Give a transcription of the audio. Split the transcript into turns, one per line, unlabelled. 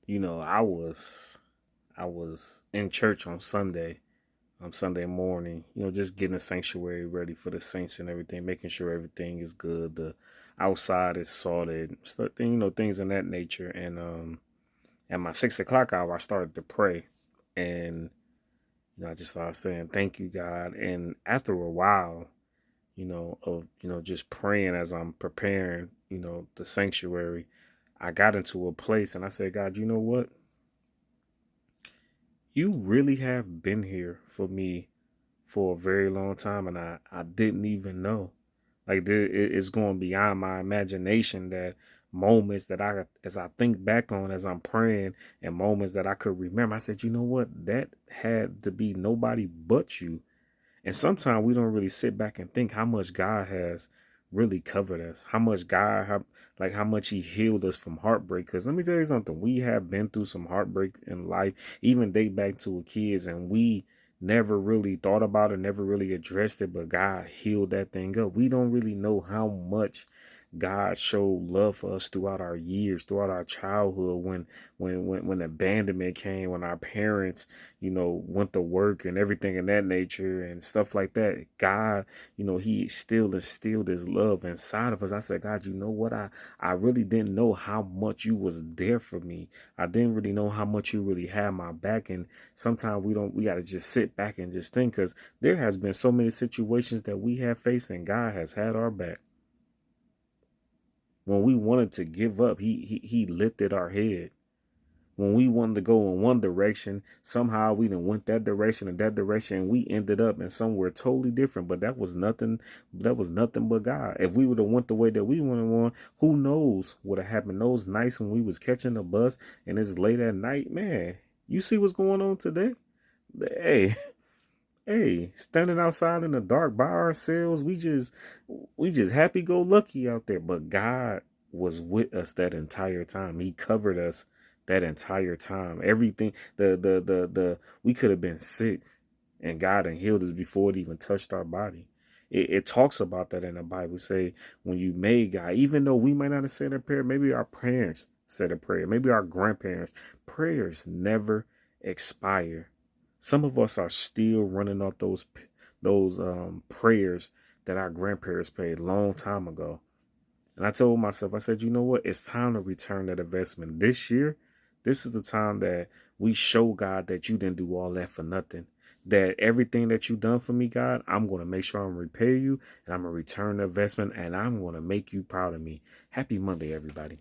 I was in church on Sunday morning, just getting the sanctuary ready for the saints and everything, making sure everything is good. The outside is sorted, things in that nature. And at my 6 o'clock hour, I started to pray, and I just started saying, "Thank you, God." And after a while, of just praying as I'm preparing, the sanctuary, I got into a place and I said, "God, you know what? You really have been here for me for a very long time, and I didn't even know. Like it's going beyond my imagination that moments that as I think back on as I'm praying and moments that I could remember, I said, you know what? That had to be nobody but you. And sometimes we don't really sit back and think how much God has really covered us, how much how much He healed us from heartbreak. Because let me tell you something, we have been through some heartbreak in life, even date back to a kids, and we never really thought about it, never really addressed it. But God healed that thing up. We don't really know how much God showed love for us throughout our years, throughout our childhood, when abandonment came, when our parents, went to work and everything in that nature and stuff like that. God, He still instilled His love inside of us. I said, God, you know what? I really didn't know how much you was there for me. I didn't really know how much you really had my back. And sometimes we got to just sit back and just think, because there has been so many situations that we have faced and God has had our back. When we wanted to give up, he lifted our head. When we wanted to go in one direction, somehow we done went that direction and that direction, and we ended up in somewhere totally different. But that was nothing. That was nothing but God. If we would have went the way that we wanted to, who knows what have happened? Those nights when we was catching the bus and it's late at night, man. You see what's going on today? Hey, hey, standing outside in the dark by ourselves, we just happy go lucky out there. But God was with us that entire time. He covered us that entire time. Everything, the we could have been sick, and God had healed us before it even touched our body. It talks about that in the Bible. Say, when you made God, even though we might not have said a prayer, maybe our parents said a prayer, maybe our grandparents, prayers never expire. Some of us are still running off those prayers that our grandparents prayed a long time ago. And I told myself, I said, you know what? It's time to return that investment. This year, this is the time that we show God that you didn't do all that for nothing. That everything that you done for me, God, I'm going to make sure I'm repay you, and I'm going to return the investment, and I'm going to make you proud of me. Happy Monday, everybody.